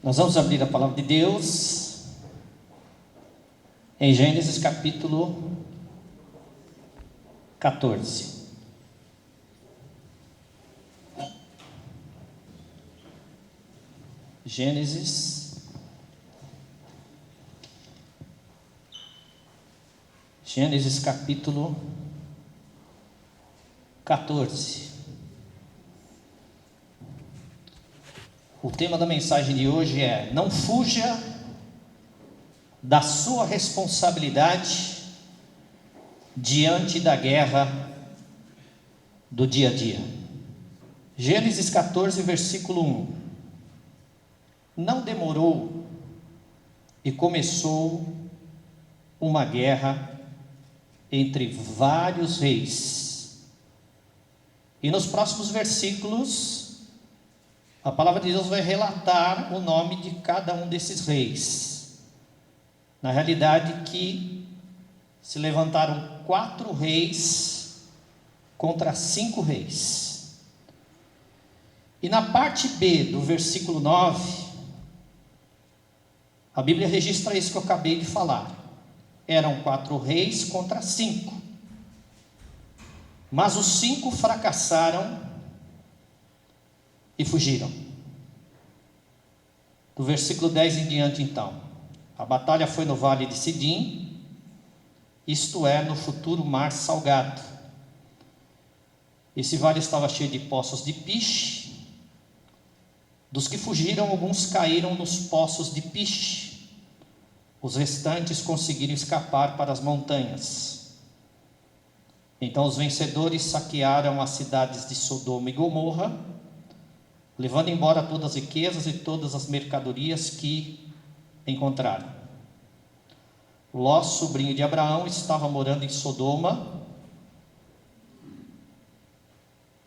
Nós vamos abrir a palavra de Deus em Gênesis capítulo 14. Gênesis capítulo 14. O tema da mensagem de hoje é: não fuja da sua responsabilidade diante da guerra do dia a dia. Gênesis 14, versículo 1. Não demorou e começou uma guerra entre vários reis. E nos próximos versículos, a palavra de Deus vai relatar o nome de cada um desses reis. Na realidade, que se levantaram 4 reis contra 5 reis. E na parte B do versículo 9, a Bíblia registra isso que eu acabei de falar. Eram 4 reis contra 5. Mas os 5 fracassaram e fugiram. Do versículo 10 em diante, então, a batalha foi no vale de Sidim, isto é, no futuro mar salgado. Esse vale estava cheio de poços de piche. Dos que fugiram, alguns caíram nos poços de piche. Os restantes conseguiram escapar para as montanhas. Então os vencedores saquearam as cidades de Sodoma e Gomorra, levando embora todas as riquezas e todas as mercadorias que encontraram. Ló, sobrinho de Abraão, estava morando em Sodoma.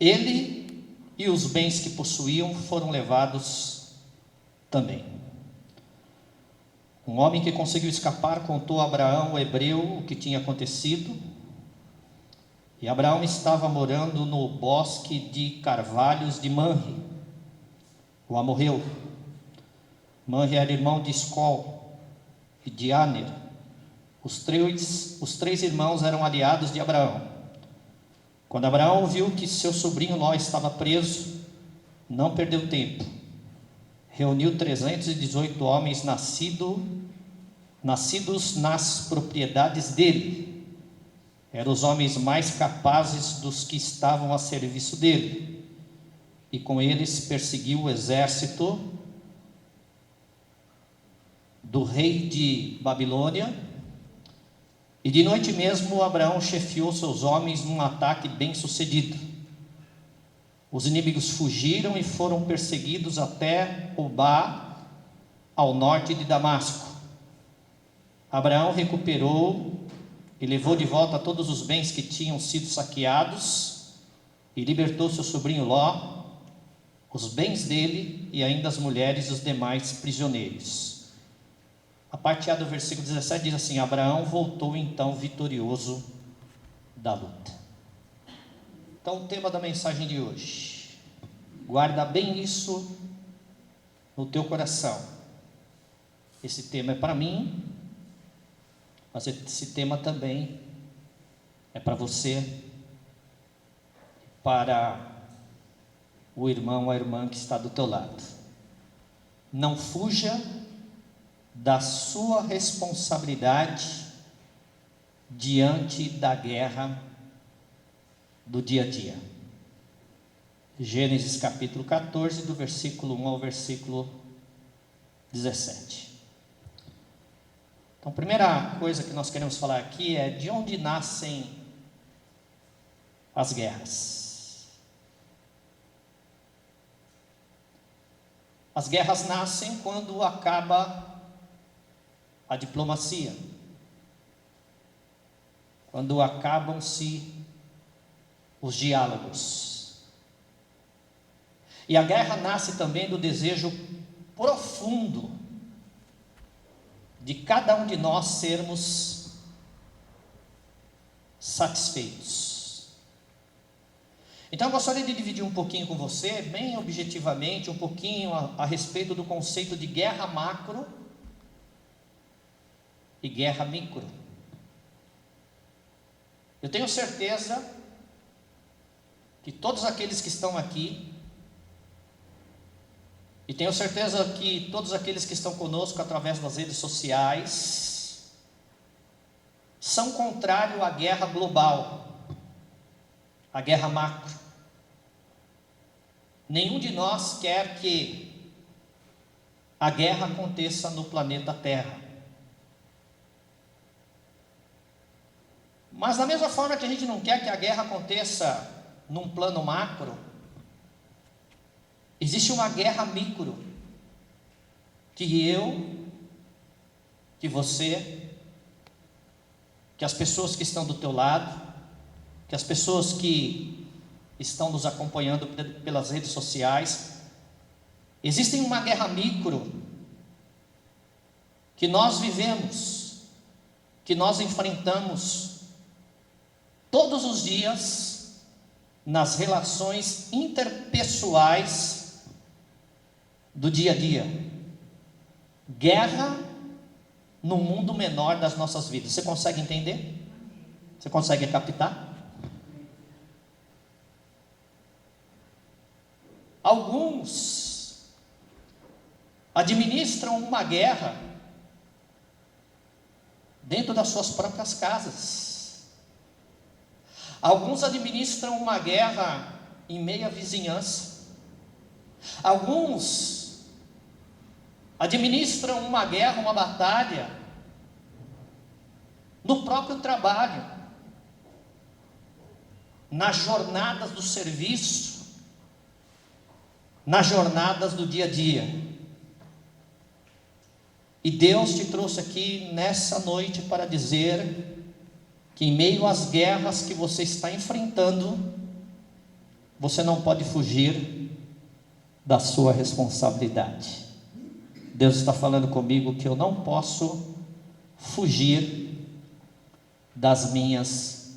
Ele e os bens que possuíam foram levados também. Um homem que conseguiu escapar contou a Abraão, o hebreu, o que tinha acontecido. E Abraão estava morando no bosque de carvalhos de Manre, o amorreu. Manre era irmão de Escol e de Aner. Os três irmãos eram aliados de Abraão. Quando Abraão viu que seu sobrinho Ló estava preso, não perdeu tempo. Reuniu 318 homens nascidos nas propriedades dele. Eram os homens mais capazes dos que estavam a serviço dele. E com eles perseguiu o exército do rei de Babilônia. E de noite mesmo Abraão chefiou seus homens num ataque bem sucedido. Os inimigos fugiram e foram perseguidos até Obá, ao norte de Damasco. Abraão recuperou e levou de volta todos os bens que tinham sido saqueados e libertou seu sobrinho Ló, os bens dele e ainda as mulheres e os demais prisioneiros. A parte A do versículo 17 diz assim: Abraão voltou então vitorioso da luta. Então o tema da mensagem de hoje, guarda bem isso no teu coração. Esse tema é para mim, mas esse tema também é para você, para o irmão ou a irmã que está do teu lado. Não fuja da sua responsabilidade diante da guerra do dia a dia. Gênesis capítulo 14, do versículo 1 ao versículo 17. Então, a primeira coisa que nós queremos falar aqui é de onde nascem as guerras. As guerras nascem quando acaba a diplomacia, quando acabam-se os diálogos. E a guerra nasce também do desejo profundo de cada um de nós sermos satisfeitos. Então eu gostaria de dividir um pouquinho com você, bem objetivamente, um pouquinho a respeito do conceito de guerra macro e guerra micro. Eu tenho certeza que todos aqueles que estão aqui, e tenho certeza que todos aqueles que estão conosco através das redes sociais, são contrários à guerra global, à guerra macro. Nenhum de nós quer que a guerra aconteça no planeta Terra. Mas da mesma forma que a gente não quer que a guerra aconteça num plano macro, existe uma guerra micro, que eu, que você, que as pessoas que estão do teu lado, que as pessoas que estão nos acompanhando pelas redes sociais, existe uma guerra micro que nós vivemos, que nós enfrentamos todos os dias nas relações interpessoais do dia a dia. Guerra no mundo menor das nossas vidas. Você consegue entender? Você consegue captar? Alguns administram uma guerra dentro das suas próprias casas. Alguns administram uma guerra em meio à vizinhança. Alguns administram uma guerra, uma batalha no próprio trabalho, nas jornadas do serviço, nas jornadas do dia a dia. E Deus te trouxe aqui nessa noite para dizer que em meio às guerras que você está enfrentando, você não pode fugir da sua responsabilidade. Deus está falando comigo que eu não posso fugir das minhas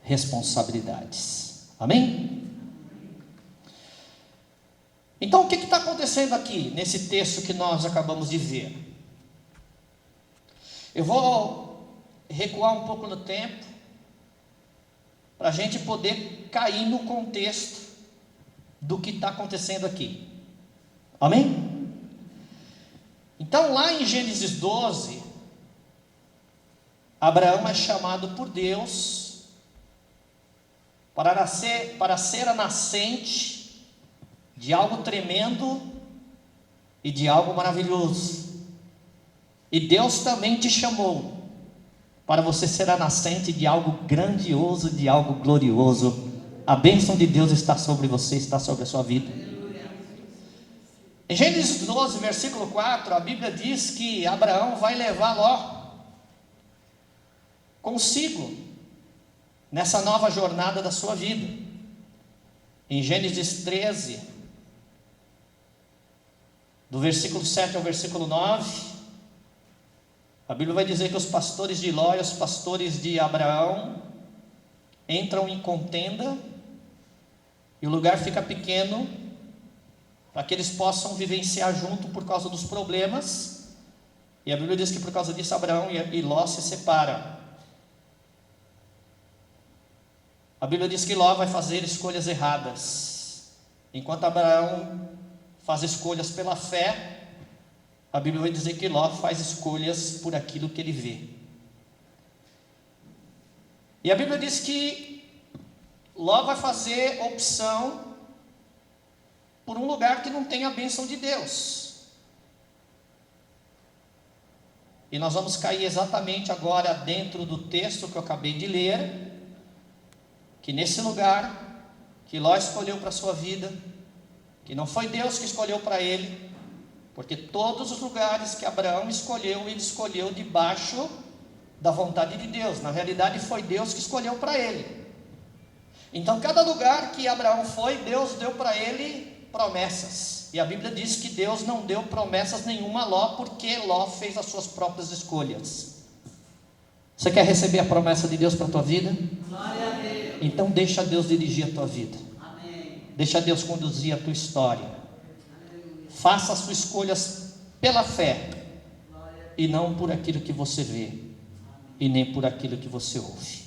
responsabilidades. Amém? Então o que está acontecendo aqui nesse texto que nós acabamos de ver? Eu vou recuar um pouco no tempo para a gente poder cair no contexto do que está acontecendo aqui. Amém? Então lá em Gênesis 12, Abraão é chamado por Deus para ser a nascente de algo tremendo e de algo maravilhoso. E Deus também te chamou para você ser a nascente de algo grandioso, de algo glorioso. A bênção de Deus está sobre você, está sobre a sua vida. Em Gênesis 12, versículo 4, a Bíblia diz que Abraão vai levar Ló consigo nessa nova jornada da sua vida. Em Gênesis 13, do versículo 7 ao versículo 9, a Bíblia vai dizer que os pastores de Ló e os pastores de Abraão entram em contenda, e o lugar fica pequeno para que eles possam vivenciar junto por causa dos problemas. E a Bíblia diz que por causa disso Abraão e Ló se separam. A Bíblia diz que Ló vai fazer escolhas erradas, enquanto Abraão faz escolhas pela fé. A Bíblia vai dizer que Ló faz escolhas por aquilo que ele vê. E a Bíblia diz que Ló vai fazer opção por um lugar que não tem a bênção de Deus. E nós vamos cair exatamente agora dentro do texto que eu acabei de ler, que nesse lugar que Ló escolheu para a sua vida, que não foi Deus que escolheu para ele, porque todos os lugares que Abraão escolheu, ele escolheu debaixo da vontade de Deus. Na realidade foi Deus que escolheu para ele. Então cada lugar que Abraão foi, Deus deu para ele promessas. E a Bíblia diz que Deus não deu promessas nenhuma a Ló, porque Ló fez as suas próprias escolhas. Você quer receber a promessa de Deus para a tua vida? Glória a Deus. Então deixa Deus dirigir a tua vida. Deixa Deus conduzir a tua história. Faça as suas escolhas pela fé e não por aquilo que você vê e nem por aquilo que você ouve.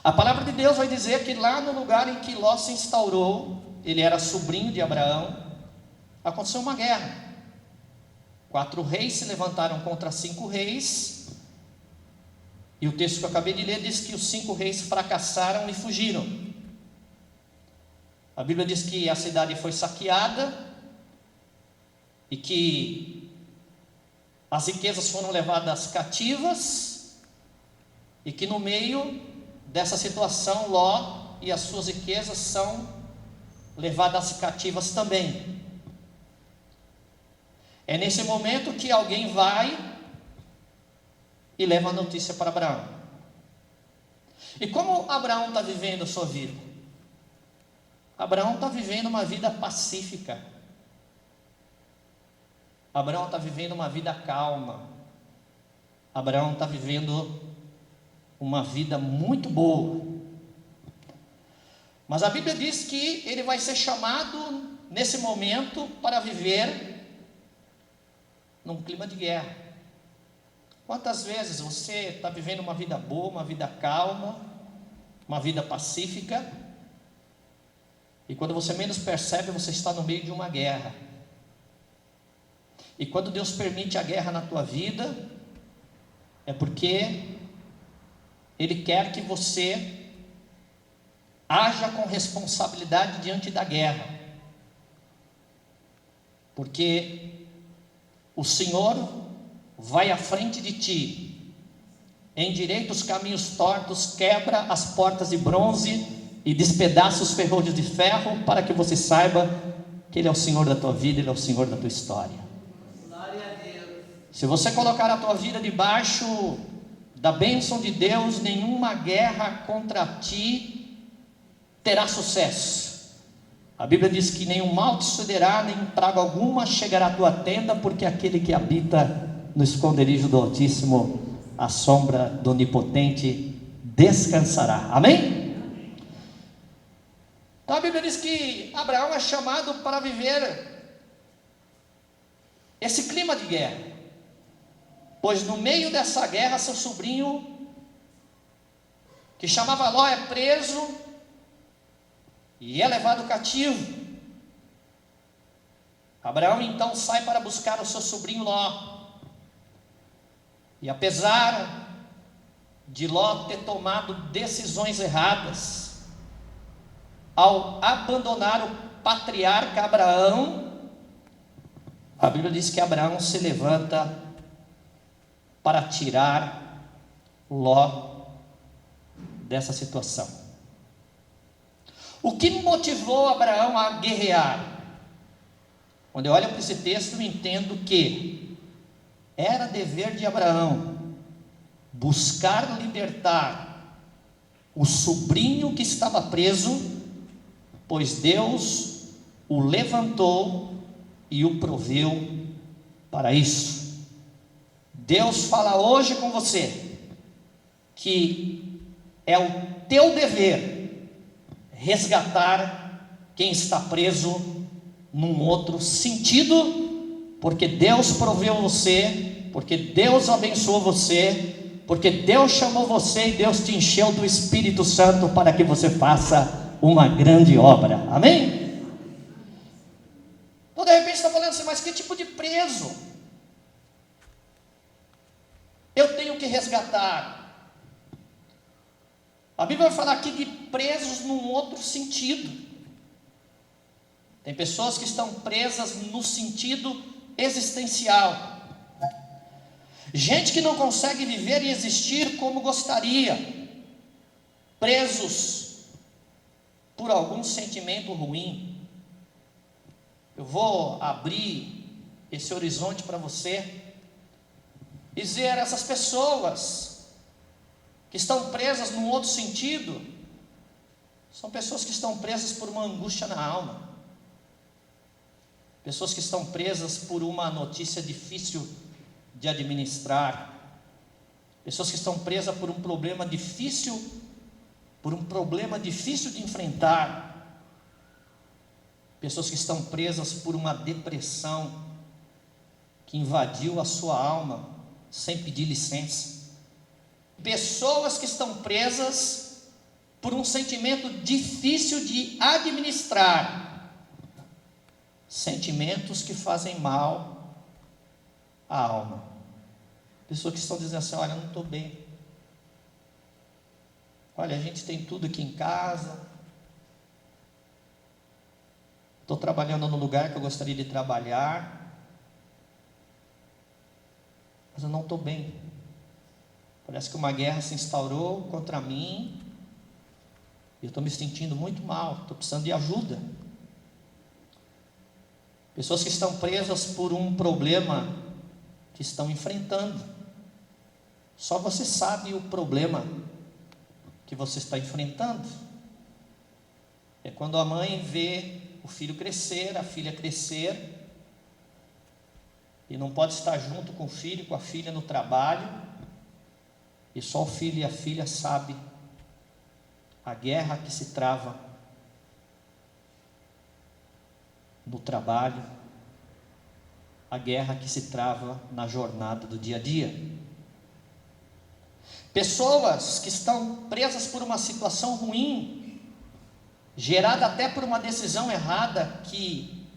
A palavra de Deus vai dizer que lá no lugar em que Ló se instaurou, ele era sobrinho de Abraão, aconteceu uma guerra. 4 reis se levantaram contra 5 reis, e o texto que eu acabei de ler diz que os 5 reis fracassaram e fugiram. A Bíblia diz que a cidade foi saqueada e que as riquezas foram levadas cativas, e que no meio dessa situação Ló e as suas riquezas são levadas cativas também. É nesse momento que alguém vai e leva a notícia para Abraão. E como Abraão está vivendo a sua vida? Abraão está vivendo uma vida pacífica. Abraão está vivendo uma vida calma. Abraão está vivendo uma vida muito boa. Mas a Bíblia diz que ele vai ser chamado nesse momento para viver num clima de guerra. Quantas vezes você está vivendo uma vida boa, uma vida calma, uma vida pacífica, e quando você menos percebe, você está no meio de uma guerra. E quando Deus permite a guerra na tua vida, é porque Ele quer que você haja com responsabilidade diante da guerra. Porque o Senhor vai à frente de ti, endireita os caminhos tortos, quebra as portas de bronze e despedaça os ferrolhos de ferro, para que você saiba que Ele é o Senhor da tua vida, Ele é o Senhor da tua história. Glória a Deus. Se você colocar a tua vida debaixo da bênção de Deus, nenhuma guerra contra ti terá sucesso. A Bíblia diz que nenhum mal te sucederá, nem praga alguma chegará à tua tenda, porque aquele que habita no esconderijo do Altíssimo, à sombra do Onipotente, descansará. Amém? Então a Bíblia diz que Abraão é chamado para viver esse clima de guerra, pois no meio dessa guerra, seu sobrinho, que chamava Ló, é preso e é levado cativo. Abraão então sai para buscar o seu sobrinho Ló, e apesar de Ló ter tomado decisões erradas, ao abandonar o patriarca Abraão, a Bíblia diz que Abraão se levanta para tirar Ló dessa situação. O que motivou Abraão a guerrear? Quando eu olho para esse texto, eu entendo que era dever de Abraão buscar libertar o sobrinho que estava preso, pois Deus o levantou e o proveu para isso. Deus fala hoje com você que é o teu dever resgatar quem está preso num outro sentido, porque Deus proveu você, porque Deus abençoou você, porque Deus chamou você e Deus te encheu do Espírito Santo para que você faça uma grande obra. Amém? Então de repente você está falando assim, mas que tipo de preso eu tenho que resgatar? A Bíblia vai falar aqui de presos num outro sentido. Tem pessoas que estão presas no sentido existencial. Gente que não consegue viver e existir como gostaria. Presos por algum sentimento ruim. Eu vou abrir esse horizonte para você e dizer, essas pessoas que estão presas num outro sentido, são pessoas que estão presas por uma angústia na alma, pessoas que estão presas por uma notícia difícil de administrar, pessoas que estão presas por um problema difícil de enfrentar, Pessoas que estão presas por uma depressão que invadiu a sua alma sem pedir licença. Pessoas que estão presas por um sentimento difícil de administrar. Sentimentos que fazem mal à alma. Pessoas que estão dizendo assim: olha, eu não estou bem. Olha, a gente tem tudo aqui em casa. Estou trabalhando no lugar que eu gostaria de trabalhar. Mas eu não estou bem. Parece que uma guerra se instaurou contra mim. E eu estou me sentindo muito mal. Estou precisando de ajuda. Pessoas que estão presas por um problema que estão enfrentando. Só você sabe o problema que você está enfrentando. É quando a mãe vê o filho crescer, a filha crescer, e não pode estar junto com o filho, com a filha no trabalho, e só o filho e a filha sabem a guerra que se trava no trabalho, a guerra que se trava na jornada do dia a dia. Pessoas que estão presas por uma situação ruim, gerada até por uma decisão errada que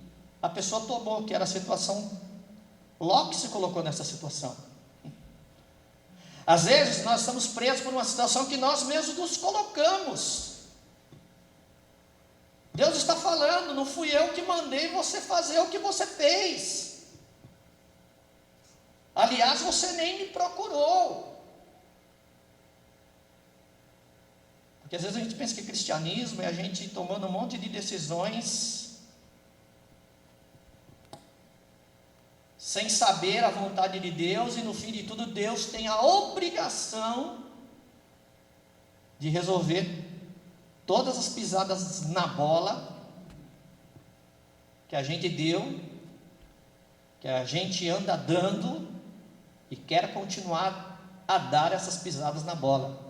a pessoa tomou, que era a situação, logo que se colocou nessa situação. Às vezes nós estamos presos por uma situação que nós mesmos nos colocamos. Deus está falando: não fui eu que mandei você fazer o que você fez. Aliás, você nem me procurou. Porque às vezes a gente pensa que cristianismo é a gente tomando um monte de decisões sem saber a vontade de Deus, e no fim de tudo Deus tem a obrigação de resolver todas as pisadas na bola que a gente deu, que a gente anda dando e quer continuar a dar essas pisadas na bola.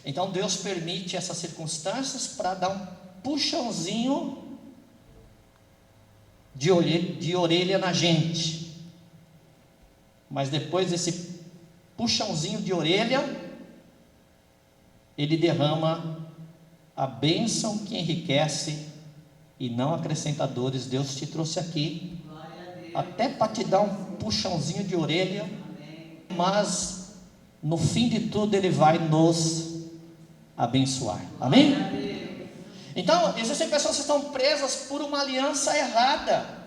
Então Deus permite essas circunstâncias para dar um puxãozinho de orelha na gente. Mas depois desse puxãozinho de orelha, Ele derrama a bênção que enriquece e não acrescenta dores. Deus te trouxe aqui até para te dar um puxãozinho de orelha, mas no fim de tudo Ele vai nos abençoar. Amém? Então, existem pessoas que estão presas por uma aliança errada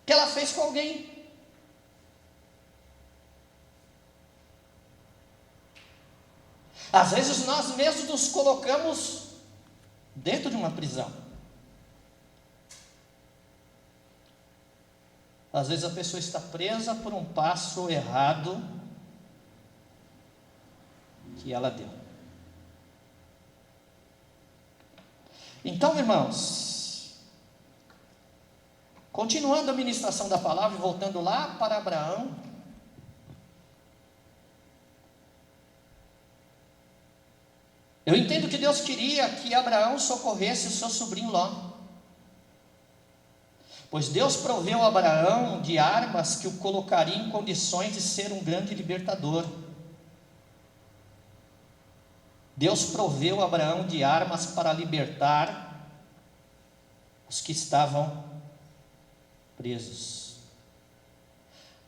que ela fez com alguém. Às vezes nós mesmos nos colocamos dentro de uma prisão. Às vezes a pessoa está presa por um passo errado que ela deu. Então, irmãos, continuando a ministração da palavra e voltando lá para Abraão, eu entendo que Deus queria que Abraão socorresse o seu sobrinho Ló, pois Deus proveu a Abraão de armas que o colocariam em condições de ser um grande libertador. Deus proveu a Abraão de armas para libertar os que estavam presos.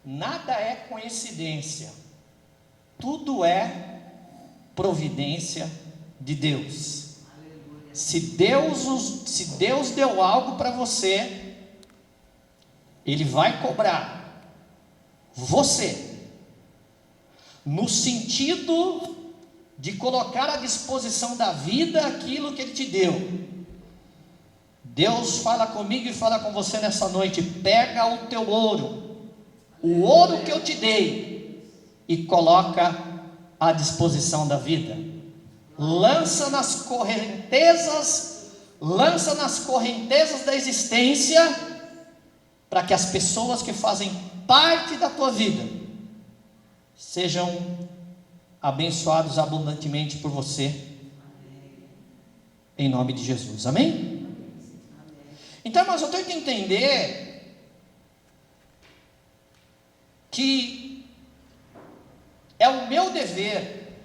Nada é coincidência, tudo é providência de Deus. Se Deus deu algo para você, Ele vai cobrar você, no sentido de colocar à disposição da vida aquilo que Ele te deu. Deus fala comigo e fala com você nessa noite: pega o teu ouro, o ouro que eu te dei, e coloca à disposição da vida. Lança nas correntezas da existência, para que as pessoas que fazem parte da tua vida sejam abençoados abundantemente por você, em nome de Jesus. Amém? Então, mas eu tenho que entender que é o meu dever,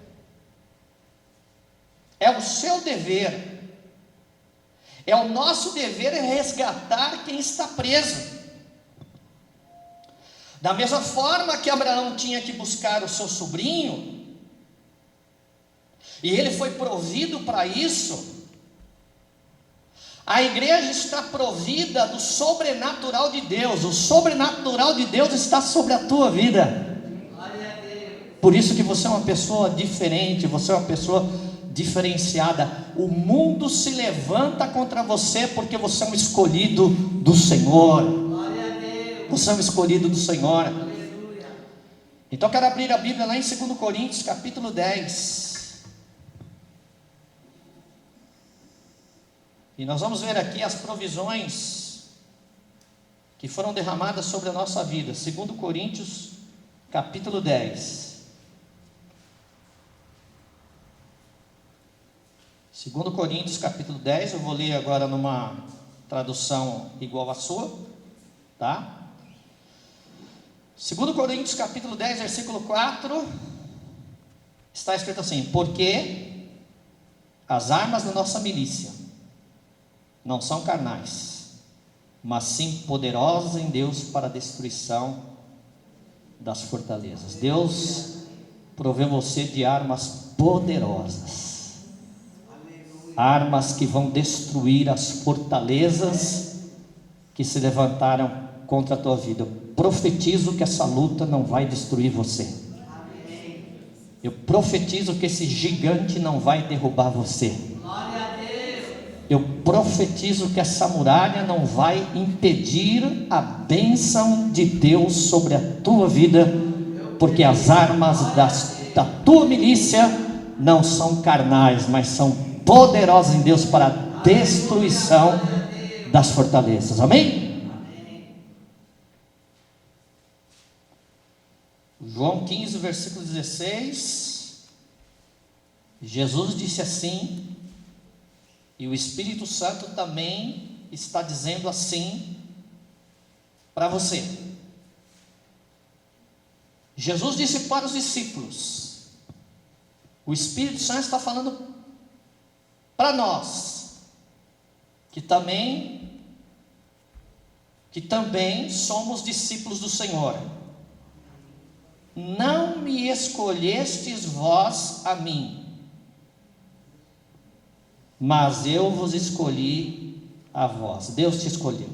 é o seu dever, é o nosso dever resgatar quem está preso. Da mesma forma que Abraão tinha que buscar o seu sobrinho, e ele foi provido para isso, a igreja está provida do sobrenatural de Deus. O sobrenatural de Deus está sobre a tua vida. Por isso que você é uma pessoa diferente, você é uma pessoa diferenciada. O mundo se levanta contra você porque você é um escolhido do Senhor. Você é um escolhido do Senhor. Então eu quero abrir a Bíblia lá em 2 Coríntios capítulo 10. E nós vamos ver aqui as provisões que foram derramadas sobre a nossa vida. 2 Coríntios capítulo 10. 2 Coríntios capítulo 10, eu vou ler agora numa tradução igual à sua, tá? 2 Coríntios capítulo 10, versículo 4, está escrito assim: porque as armas da nossa milícia não são carnais, mas sim poderosas em Deus para a destruição das fortalezas. Deus provê você de armas poderosas, armas que vão destruir as fortalezas que se levantaram contra a tua vida. Eu profetizo que essa luta não vai destruir você. Eu profetizo que esse gigante não vai derrubar você. Eu profetizo que essa muralha não vai impedir a bênção de Deus sobre a tua vida, porque as armas da tua milícia não são carnais, mas são poderosas em Deus para a destruição das fortalezas. Amém? João 15, versículo 16. Jesus disse assim, e o Espírito Santo também está dizendo assim para você. Jesus disse para os discípulos, o Espírito Santo está falando para nós, que também somos discípulos do Senhor. Não me escolhestes vós a mim, mas eu vos escolhi a vós. Deus te escolheu.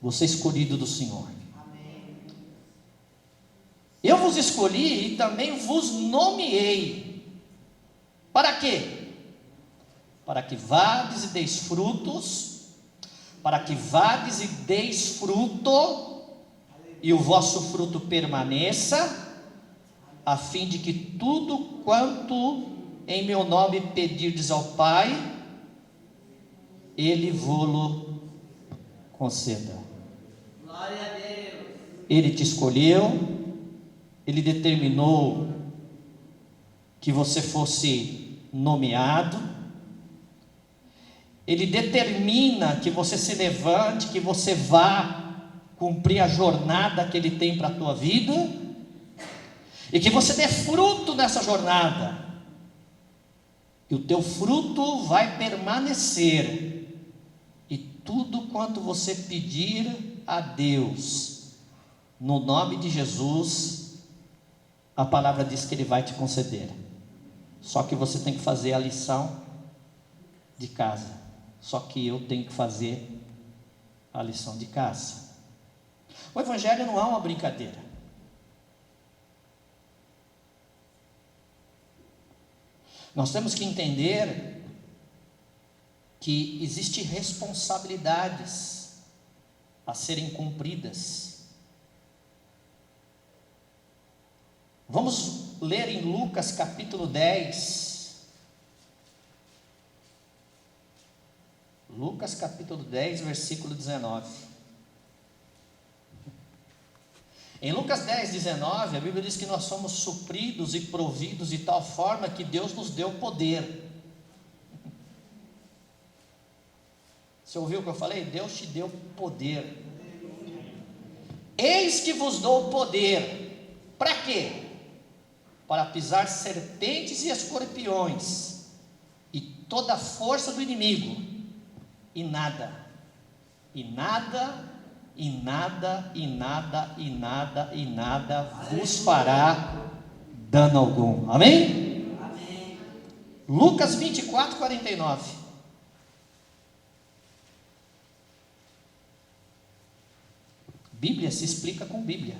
Você é escolhido do Senhor. Eu vos escolhi e também vos nomeei. Para quê? Para que vades e deis frutos, para que vades e deis fruto, e o vosso fruto permaneça, a fim de que tudo quanto em meu nome pedirdes ao Pai, Ele vô-lo conceda. Glória a Deus. Ele te escolheu, Ele determinou que você fosse nomeado, Ele determina que você se levante, que você vá cumprir a jornada que Ele tem para a tua vida, e que você dê fruto nessa jornada, e o teu fruto vai permanecer, e tudo quanto você pedir a Deus, no nome de Jesus, a palavra diz que Ele vai te conceder. Só que você tem que fazer a lição de casa. Só que eu tenho que fazer a lição de casa. O Evangelho não é uma brincadeira. Nós temos que entender que existem responsabilidades a serem cumpridas. Vamos ler em Lucas capítulo 10. Lucas capítulo 10, versículo 19. Em Lucas 10, 19, a Bíblia diz que nós somos supridos e providos de tal forma que Deus nos deu poder. Você ouviu o que eu falei? Deus te deu poder. Eis que vos dou poder. Para quê? Para pisar serpentes e escorpiões e toda a força do inimigo, e nada vos fará dano algum. Amém? Amém. Lucas 24, 49. Bíblia se explica com Bíblia.